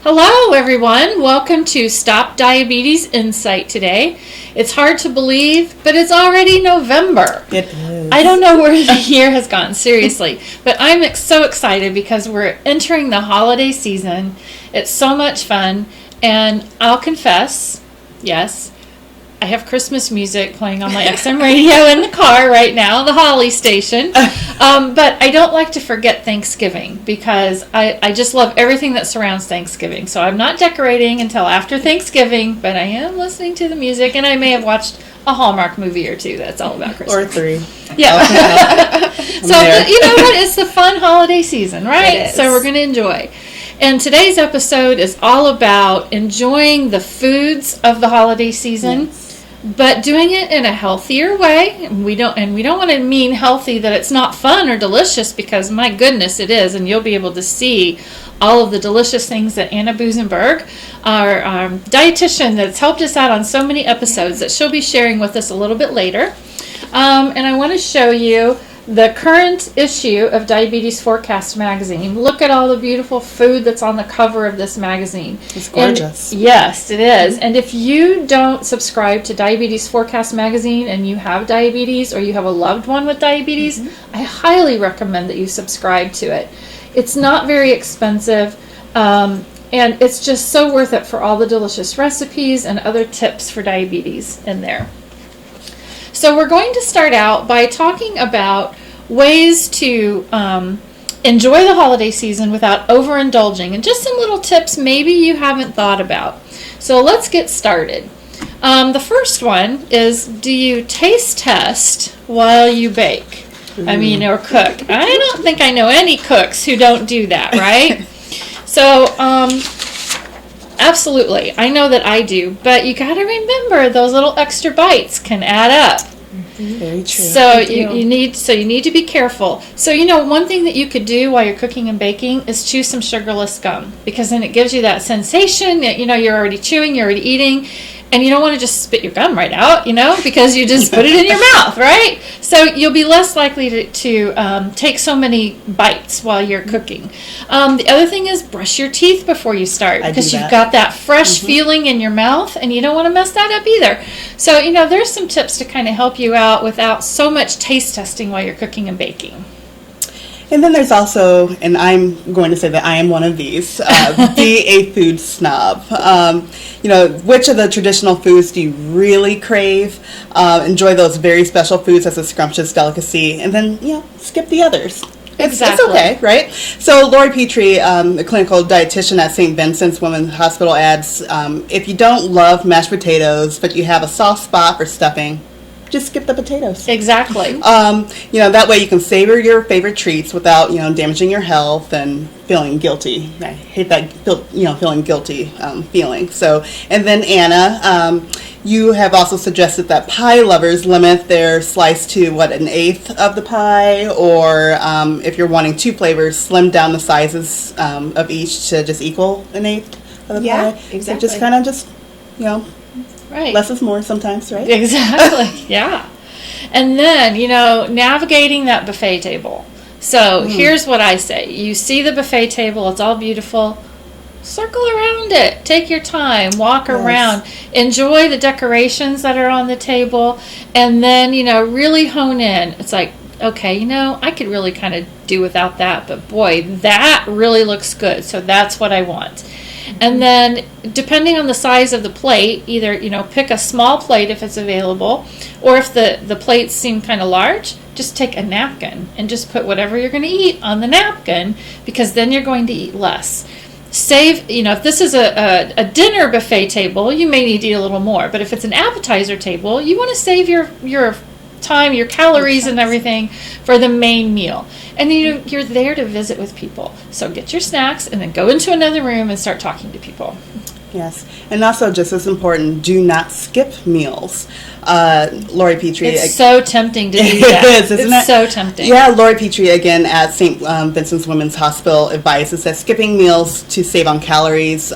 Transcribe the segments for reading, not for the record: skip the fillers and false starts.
Hello everyone, welcome to Stop Diabetes Insight today. It's hard to believe, but it's already November. It is. I don't know where the year has gone, seriously, but I'm so excited because we're entering the holiday season. It's so much fun, and I'll confess, yes, I have Christmas music playing on my XM radio in the car right now, the Holly station. But I don't like to forget Thanksgiving because I just love everything that surrounds Thanksgiving. So I'm not decorating until after Thanksgiving, but I am listening to the music, and I may have watched a Hallmark movie or two that's all about Christmas. Or 3. Yeah. So, you know what? It's the fun holiday season, right? So we're going to enjoy. And today's episode is all about enjoying the foods of the holiday season. Yes. But doing it in a healthier way. We don't want to mean healthy that it's not fun or delicious, because my goodness it is, and you'll be able to see all of the delicious things that Annana Busenburg, our dietitian that's helped us out on so many episodes, that she'll be sharing with us a little bit later. And I want to show you the current issue of Diabetes Forecast magazine. Look at all the beautiful food that's on the cover of this magazine. It's gorgeous. And yes, it is. Mm-hmm. And if you don't subscribe to Diabetes Forecast magazine and you have diabetes, or you have a loved one with diabetes, I highly recommend that you subscribe to it. It's not very expensive, and it's just so worth it for all the delicious recipes and other tips for diabetes in there. So we're going to start out by talking about ways to enjoy the holiday season without overindulging, and just some little tips maybe you haven't thought about. So let's get started. The first one is, do you taste test while you bake? Or cook. I don't think I know any cooks who don't do that, right? So, absolutely, I know that I do, but you got to remember those little extra bites can add up. Very true. So you need to be careful. So one thing that you could do while you're cooking and baking is chew some sugarless gum, because then it gives you that sensation that you're already chewing, you're already eating. And you don't want to just spit your gum right out, because you just put it in your mouth, right? So you'll be less likely to take so many bites while you're cooking. The other thing is, brush your teeth before you start, because you've got that fresh feeling in your mouth, and you don't want to mess that up either. So, there's some tips to kind of help you out without so much taste testing while you're cooking and baking. And then there's also, and I'm going to say that I am one of these, be a food snob. Which of the traditional foods do you really crave? Enjoy those very special foods as a scrumptious delicacy, and then, skip the others. Exactly. It's okay, right? So Lori Petrie, a clinical dietitian at St. Vincent's Women's Hospital, adds, if you don't love mashed potatoes, but you have a soft spot for stuffing, just skip the potatoes. Exactly. That way you can savor your favorite treats without, damaging your health and feeling guilty. I hate that, feeling guilty feeling. So, and then Anna, you have also suggested that pie lovers limit their slice to, 1/8 of the pie, or if you're wanting 2 flavors, slim down the sizes of each to just equal 1/8 of the pie. Exactly. So just Right. less is more sometimes, right? Exactly. Yeah. And then, navigating that buffet table. So here's what I say. You see the buffet table, it's all beautiful. Circle around it. Take your time. Walk around. Enjoy the decorations that are on the table. And then, really hone in. It's like, okay, I could really kind of do without that. But boy, that really looks good. So that's what I want. And then, depending on the size of the plate, either, pick a small plate if it's available, or if the plates seem kind of large, just take a napkin and just put whatever you're going to eat on the napkin, because then you're going to eat less. Save, if this is a dinner buffet table, you may need to eat a little more, but if it's an appetizer table, you want to save your time, your calories and everything for the main meal. And then you're there to visit with people. So get your snacks and then go into another room and start talking to people. Yes, and also just as important, do not skip meals. Lori Petrie. It's so tempting to do that. It is, isn't it? It's so tempting. Yeah, Lori Petrie again at St. Vincent's Women's Hospital advises that skipping meals to save on calories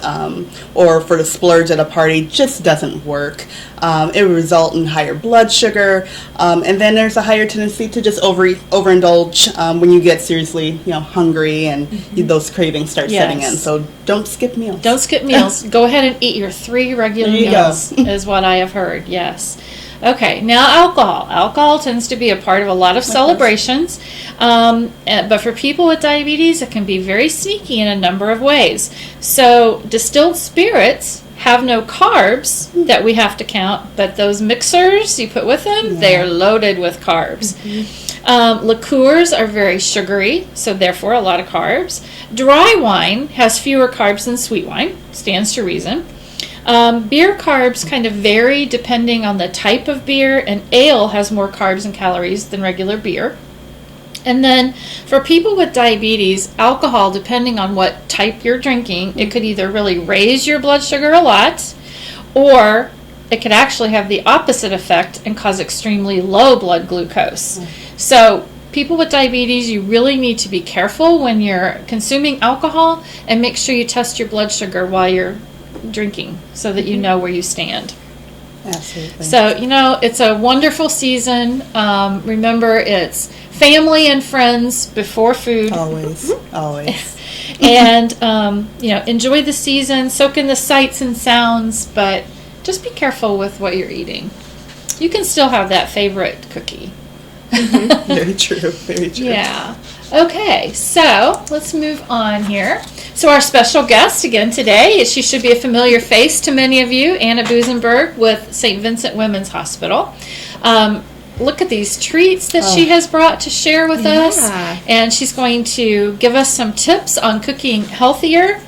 or for the splurge at a party just doesn't work. It will result in higher blood sugar, and then there's a higher tendency to just overindulge when you get seriously, hungry and those cravings start setting in. So don't skip meals. Don't skip meals. Go ahead and eat your 3 regular meals is what I have heard. Yes. Okay, now alcohol. Alcohol tends to be a part of a lot of celebrations, but for people with diabetes, it can be very sneaky in a number of ways. So distilled spirits have no carbs that we have to count, but those mixers you put with them, they are loaded with carbs. Liqueurs are very sugary, so therefore a lot of carbs. Dry wine has fewer carbs than sweet wine, stands to reason. Beer carbs kind of vary depending on the type of beer, and ale has more carbs and calories than regular beer. And then for people with diabetes, alcohol, depending on what type you're drinking, it could either really raise your blood sugar a lot, or it could actually have the opposite effect and cause extremely low blood glucose. So people with diabetes, you really need to be careful when you're consuming alcohol, and make sure you test your blood sugar while you're drinking so that you know where you stand. Absolutely. So, it's a wonderful season. Remember, it's family and friends before food. Always. And, enjoy the season, soak in the sights and sounds, but just be careful with what you're eating. You can still have that favorite cookie. Very true. Very true. Yeah. Okay, so let's move on here. So our special guest again today, she should be a familiar face to many of you, Annana Busenburg with St. Vincent Women's Hospital. Look at these treats that she has brought to share with us, and she's going to give us some tips on cooking healthier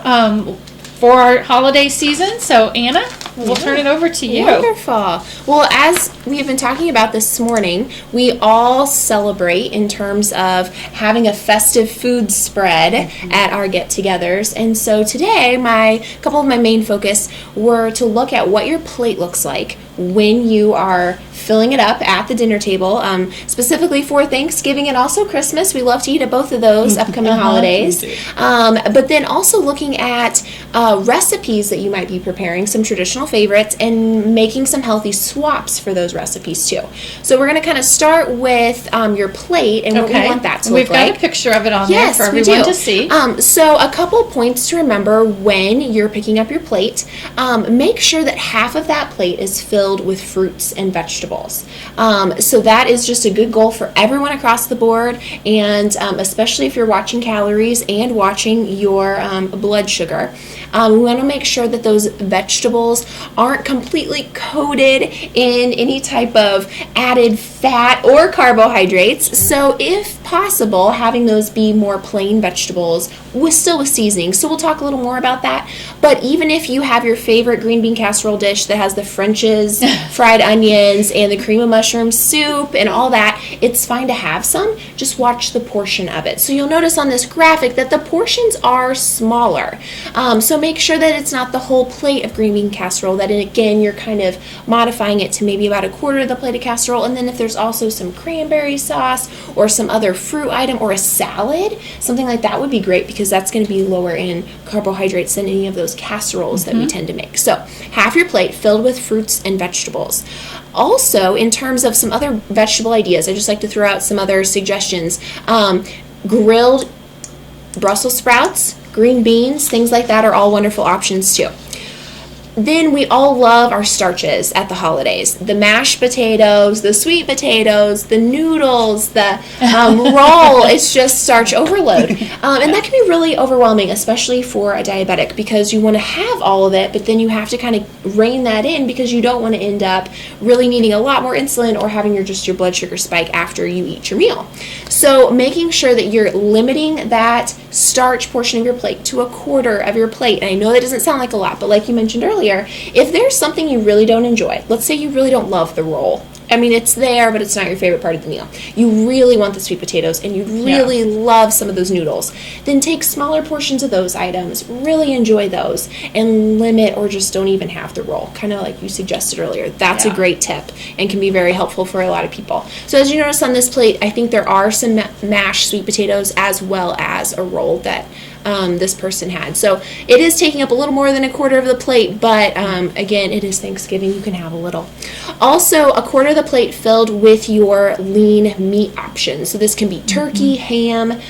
for our holiday season. So Anna, we'll turn it over to you. Wonderful. Well, as we've been talking about this morning, we all celebrate in terms of having a festive food spread at our get-togethers. And so today, a couple of my main focus were to look at what your plate looks like when you are filling it up at the dinner table, specifically for Thanksgiving and also Christmas. We love to eat at both of those upcoming holidays. But then also looking at recipes that you might be preparing, some traditional favorites, and making some healthy swaps for those recipes too. So we're going to kind of start with your plate and what we want that to look like. We've got a picture of it on there for everyone to see. So a couple points to remember when you're picking up your plate. Make sure that half of that plate is filled with fruits and vegetables. So that is just a good goal for everyone across the board, and especially if you're watching calories and watching your blood sugar. We want to make sure that those vegetables aren't completely coated in any type of added fat or carbohydrates. So if possible, having those be more plain vegetables still with seasoning. So we'll talk a little more about that. But even if you have your favorite green bean casserole dish that has the French's, fried onions, and the cream of mushroom soup and all that, it's fine to have some. Just watch the portion of it. So you'll notice on this graphic that the portions are smaller. So make sure that it's not the whole plate of green bean casserole, that again, you're kind of modifying it to maybe about a quarter of the plate of casserole. And then if there's also some cranberry sauce or some other fruit item or a salad, something like that would be great, because that's going to be lower in carbohydrates than any of those casseroles that we tend to make. So half your plate filled with fruits and vegetables. Also, in terms of some other vegetable ideas, I just like to throw out some other suggestions. Grilled Brussels sprouts, green beans, things like that are all wonderful options too. Then we all love our starches at the holidays. The mashed potatoes, the sweet potatoes, the noodles, the roll. It's just starch overload. And that can be really overwhelming, especially for a diabetic, because you want to have all of it, but then you have to kind of rein that in, because you don't want to end up really needing a lot more insulin or having your blood sugar spike after you eat your meal. So making sure that you're limiting that starch portion of your plate to a quarter of your plate. And I know that doesn't sound like a lot, but like you mentioned earlier, if there's something you really don't enjoy, let's say you really don't love the roll, I mean, it's there, but it's not your favorite part of the meal. You really want the sweet potatoes, and you really love some of those noodles. Then take smaller portions of those items, really enjoy those, and limit or just don't even have the roll, kind of like you suggested earlier. That's a great tip and can be very helpful for a lot of people. So as you notice on this plate, I think there are some mashed sweet potatoes as well as a roll that this person had. So it is taking up a little more than a quarter of the plate, but again, it is Thanksgiving. You can have a little. Also, a quarter of the plate filled with your lean meat options. So this can be turkey, ham,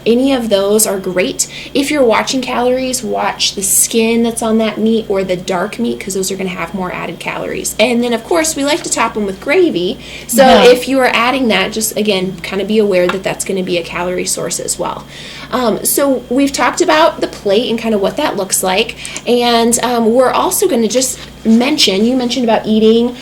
any of those are great. If you're watching calories, watch the skin that's on that meat or the dark meat, because those are going to have more added calories. And then, of course, we like to top them with gravy. So if you are adding that, just again, kind of be aware that that's going to be a calorie source as well. So we've talked about the plate and kind of what that looks like, and we're also going to just mention, you mentioned about eating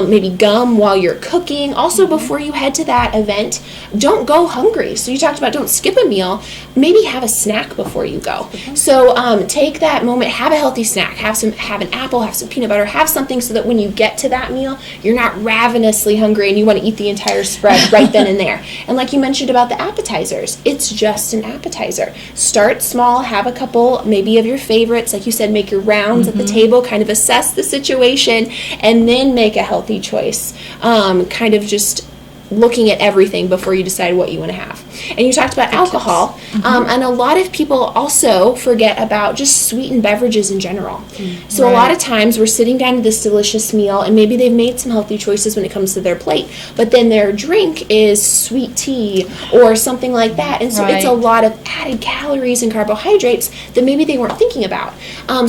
maybe gum while you're cooking. Also, before you head to that event, don't go hungry. So you talked about don't skip a meal, maybe have a snack before you go. So take that moment, have a healthy snack, have an apple, have some peanut butter, have something so that when you get to that meal, you're not ravenously hungry and you want to eat the entire spread right then and there. And like you mentioned about the appetizers, it's just an appetizer. Start small, have a couple maybe of your favorites, like you said, make your rounds at the table, kind of assess the situation, and then make a healthy choice, kind of just looking at everything before you decide what you want to have. And you talked about alcohol, and a lot of people also forget about just sweetened beverages in general. So a lot of times we're sitting down to this delicious meal, and maybe they've made some healthy choices when it comes to their plate, but then their drink is sweet tea or something like that, and so it's a lot of added calories and carbohydrates that maybe they weren't thinking about.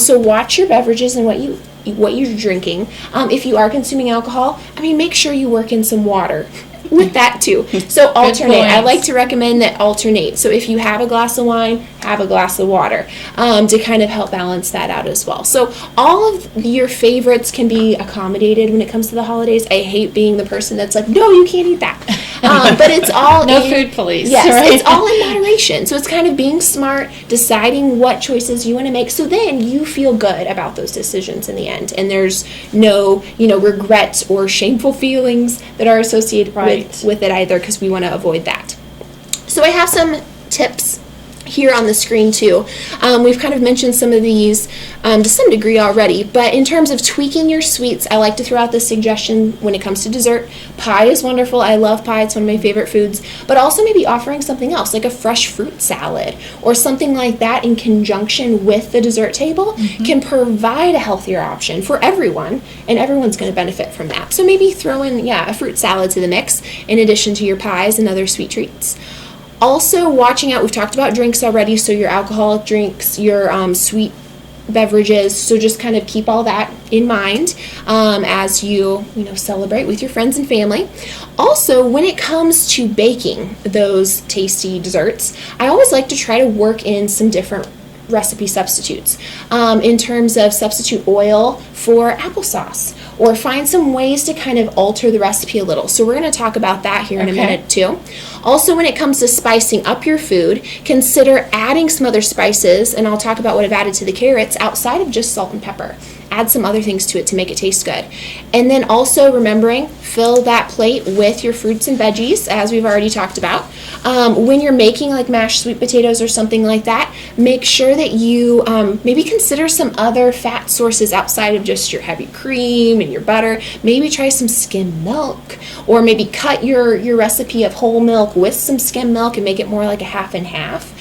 So watch your beverages and what you're drinking. If you are consuming alcohol, I mean, make sure you work in some water with that too. So alternate. I like to recommend that alternate. So if you have a glass of wine, have a glass of water to kind of help balance that out as well. So all of your favorites can be accommodated when it comes to the holidays. I hate being the person that's like, no, you can't eat that. But it's all food police. Yes, right? It's all in moderation. So it's kind of being smart, deciding what choices you want to make, so then you feel good about those decisions in the end, and there's no regrets or shameful feelings that are associated with it either, because we want to avoid that. So I have some tips here on the screen too. We've kind of mentioned some of these to some degree already, but in terms of tweaking your sweets, I like to throw out this suggestion when it comes to dessert. Pie is wonderful. I love pie. It's one of my favorite foods, but also maybe offering something else like a fresh fruit salad or something like that in conjunction with the dessert table can provide a healthier option for everyone, and everyone's going to benefit from that. So maybe throw in a fruit salad to the mix in addition to your pies and other sweet treats. Also, watching out, we've talked about drinks already, so your alcoholic drinks, your sweet beverages, so just kind of keep all that in mind as you celebrate with your friends and family. Also, when it comes to baking those tasty desserts, I always like to try to work in some different recipe substitutes in terms of substitute oil for applesauce, or find some ways to kind of alter the recipe a little. So we're going to talk about that here in a minute too. Also, when it comes to spicing up your food, consider adding some other spices, and I'll talk about what I've added to the carrots outside of just salt and pepper. Add some other things to it to make it taste good. And then also remembering, fill that plate with your fruits and veggies, as we've already talked about. When you're making like mashed sweet potatoes or something like that, make sure that you maybe consider some other fat sources outside of just your heavy cream and your butter. Maybe try some skim milk, or maybe cut your recipe of whole milk with some skim milk and make it more like a half and half.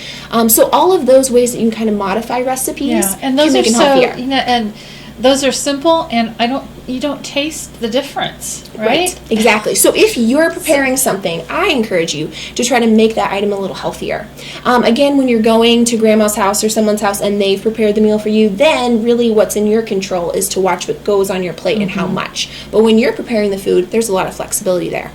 So all of those ways that you can kind of modify recipes and those can make are them healthier. and those are simple, and you don't taste the difference, right? Exactly. So if you're preparing something, I encourage you to try to make that item a little healthier. Again, when you're going to grandma's house or someone's house and they've prepared the meal for you, then really what's in your control is to watch what goes on your plate and how much. But when you're preparing the food, there's a lot of flexibility there.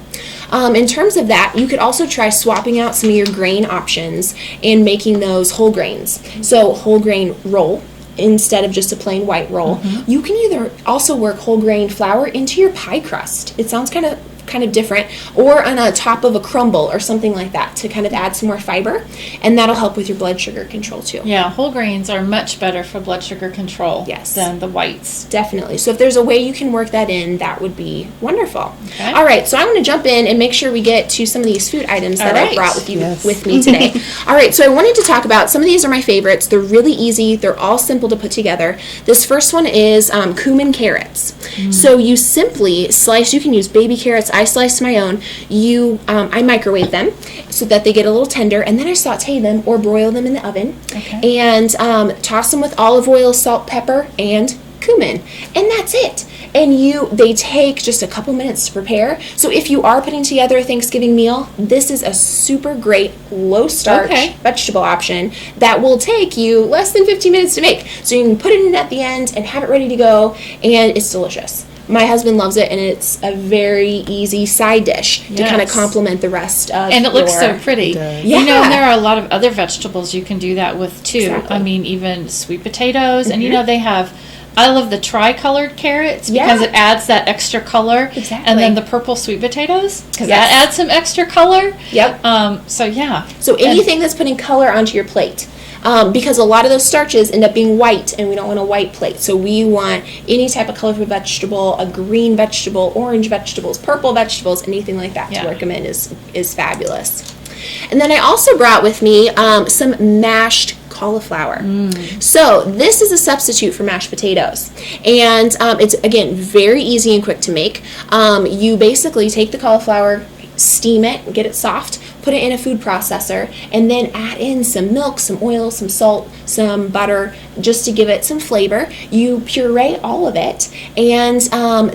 In terms of that, you could also try swapping out some of your grain options and making those whole grains. So whole grain roll instead of just a plain white roll. You can either also work whole grain flour into your pie crust. It sounds kind of kind of different, or on a top of a crumble or something like that to kind of add some more fiber, and that'll help with your blood sugar control too. Yeah, whole grains are much better for blood sugar control Yes. than the whites. Definitely. So if there's a way you can work that in, that would be wonderful. Okay. All right, so I'm going to jump in and make sure we get to some of these food items that I brought with with me today. All right, so I wanted to talk about, some of these are my favorites. They're really easy. They're all simple to put together. This first one is cumin carrots. So you simply slice, you can use baby carrots. I sliced my own. I microwave them so that they get a little tender, and then I saute them or broil them in the oven. Okay. And toss them with olive oil, salt, pepper, and cumin, and that's it. And they take just a couple minutes to prepare. So if you are putting together a Thanksgiving meal, this is a super great low starch vegetable option that will take you less than 15 minutes to make. So you can put it in at the end and have it ready to go, and it's delicious. My husband loves it, and it's a very easy side dish to kind of complement the rest of And it looks so pretty. Yeah. You know, and there are a lot of other vegetables you can do that with, too. Exactly. I mean, even sweet potatoes. And, you know, they have... I love the tri-colored carrots because it adds that extra color. Exactly. And then the purple sweet potatoes because that adds some extra color. Yep. So, yeah. So anything that's putting color onto your plate. Because a lot of those starches end up being white, and we don't want a white plate. So we want any type of colorful vegetable, a green vegetable, orange vegetables, purple vegetables, anything like that to work them in is fabulous. And then I also brought with me some mashed cauliflower. So this is a substitute for mashed potatoes, and it's, again, very easy and quick to make. You basically take the cauliflower, steam it, get it soft, put it in a food processor, and then add in some milk, some oil, some salt, some butter, just to give it some flavor. You puree all of it, and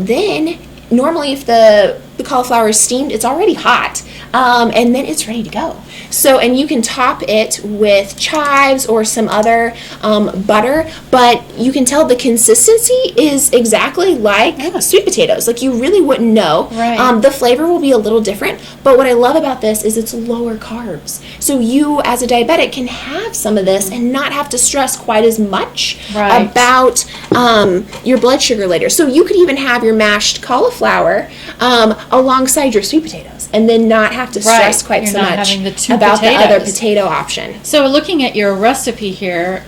then normally if the cauliflower is steamed, it's already hot, and then it's ready to go. So, and you can top it with chives or some other butter, but you can tell the consistency is exactly like sweet potatoes. Like, you really wouldn't know. Right. The flavor will be a little different, but what I love about this is it's lower carbs. So you, as a diabetic, can have some of this and not have to stress quite as much about your blood sugar later. So you could even have your mashed cauliflower alongside your sweet potatoes, and then not have to stress quite so much about the other potato option. So looking at your recipe here,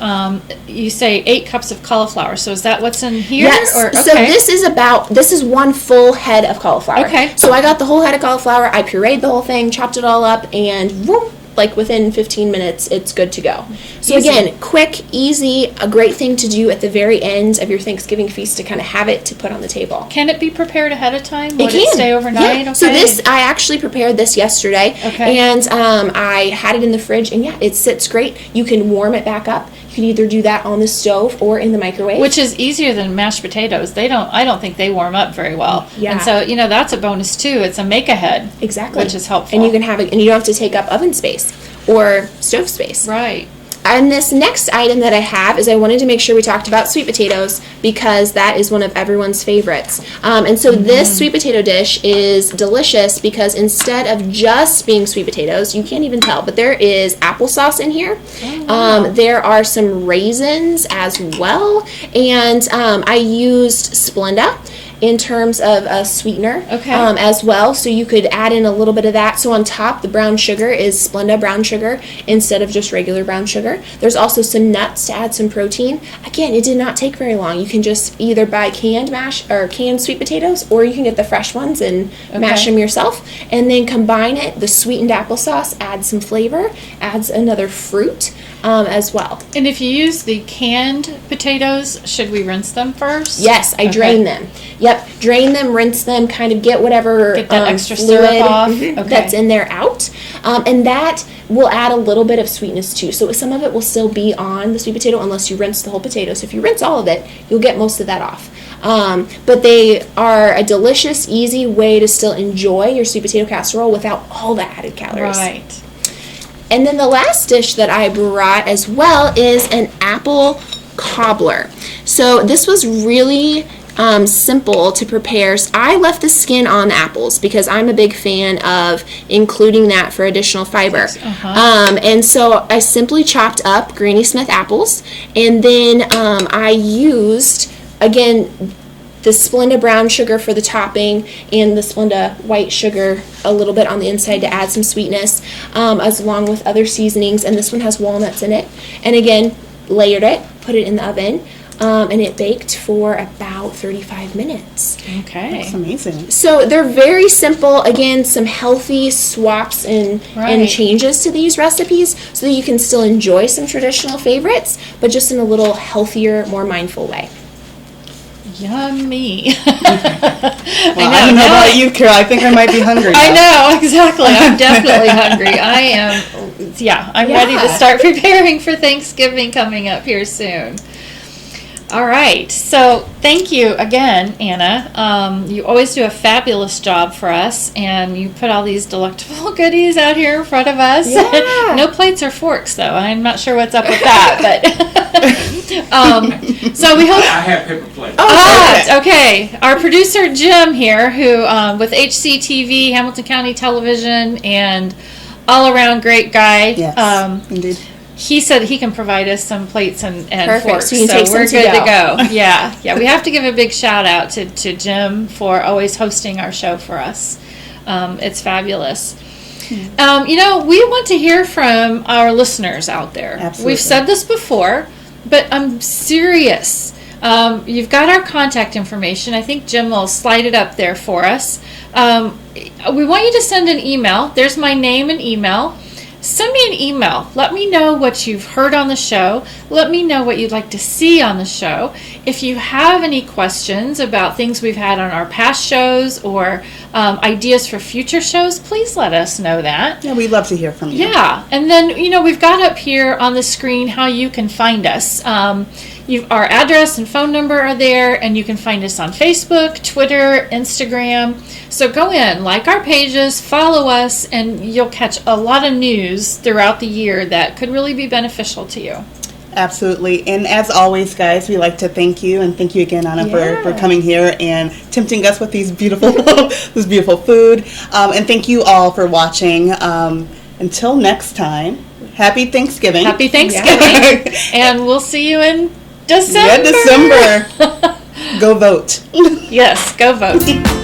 you say 8 cups of cauliflower. So is that what's in here? Yes. Or, So this is 1 full head of cauliflower. Okay. So I got the whole head of cauliflower. I pureed the whole thing, chopped it all up, and whoop, like within 15 minutes, it's good to go. So again, quick, easy, a great thing to do at the very end of your Thanksgiving feast to kind of have it to put on the table. Can it be prepared ahead of time? It Would can. it stay overnight? Yeah. Okay. So I actually prepared this yesterday, and I had it in the fridge, and it sits great. You can warm it back up. You can either do that on the stove or in the microwave, which is easier than mashed potatoes. I don't think they warm up very well. Yeah. And so, that's a bonus too. It's a make ahead. Exactly. Which is helpful. And you can have it, and you don't have to take up oven space or stove space. Right. And this next item that I have is I wanted to make sure we talked about sweet potatoes because that is one of everyone's favorites. And so this sweet potato dish is delicious because instead of just being sweet potatoes, you can't even tell, but there is applesauce in here. Oh, wow. There are some raisins as well. And I used Splenda in terms of a sweetener as well. So you could add in a little bit of that. So on top, the brown sugar is Splenda brown sugar instead of just regular brown sugar. There's also some nuts to add some protein. Again, it did not take very long. You can just either buy canned canned sweet potatoes, or you can get the fresh ones and mash them yourself. And then combine it, the sweetened applesauce adds some flavor, adds another fruit as well. And if you use the canned potatoes, should we rinse them first? Yes, I drain them. Yep, drain them, rinse them, kind of get whatever that extra fluid syrup off. That's in there out. And that will add a little bit of sweetness too. So some of it will still be on the sweet potato unless you rinse the whole potato. So if you rinse all of it, you'll get most of that off. But they are a delicious, easy way to still enjoy your sweet potato casserole without all the added calories. Right. And then the last dish that I brought as well is an apple cobbler. So this was really simple to prepare. So I left the skin on the apples because I'm a big fan of including that for additional fiber. And so I simply chopped up Granny Smith apples, and then I used, again, the Splenda brown sugar for the topping, and the Splenda white sugar a little bit on the inside to add some sweetness, as along with other seasonings. And this one has walnuts in it. And again, layered it, put it in the oven, and it baked for about 35 minutes. Okay. That's amazing. So they're very simple. Again, some healthy swaps and changes to these recipes so that you can still enjoy some traditional favorites, but just in a little healthier, more mindful way. Yummy. I don't know about you, Carol. I think I might be hungry now. I know, exactly. I'm definitely hungry. I'm ready to start preparing for Thanksgiving coming up here soon. All right. So thank you again, Anna. You always do a fabulous job for us, and you put all these delectable goodies out here in front of us. Yeah. No plates or forks, though. I'm not sure what's up with that, but so we hope. I have paper plates. Okay. Our producer Jim here, who with HCTV, Hamilton County Television, and all around great guy. Yes, indeed. He said he can provide us some plates and forks, So you can take we're some good to to go. Yeah. We have to give a big shout out to Jim for always hosting our show for us. It's fabulous. We want to hear from our listeners out there. Absolutely. We've said this before, but I'm serious. You've got our contact information. I think Jim will slide it up there for us. We want you to send an email. There's my name and email. Send me an email. Let me know what you've heard on the show. Let me know what you'd like to see on the show. If you have any questions about things we've had on our past shows or ideas for future shows, please let us know that. Yeah, we'd love to hear from you. Yeah, and then, we've got up here on the screen how you can find us. Our address and phone number are there, and you can find us on Facebook, Twitter, Instagram. So go in, like our pages, follow us, and you'll catch a lot of news throughout the year that could really be beneficial to you. Absolutely. And as always, guys, we like to thank you, and thank you again, Anna, for coming here and tempting us with these beautiful food. And thank you all for watching. Until next time, happy Thanksgiving. Happy Thanksgiving. And we'll see you in December. Yeah, December. Go vote. Yes, go vote.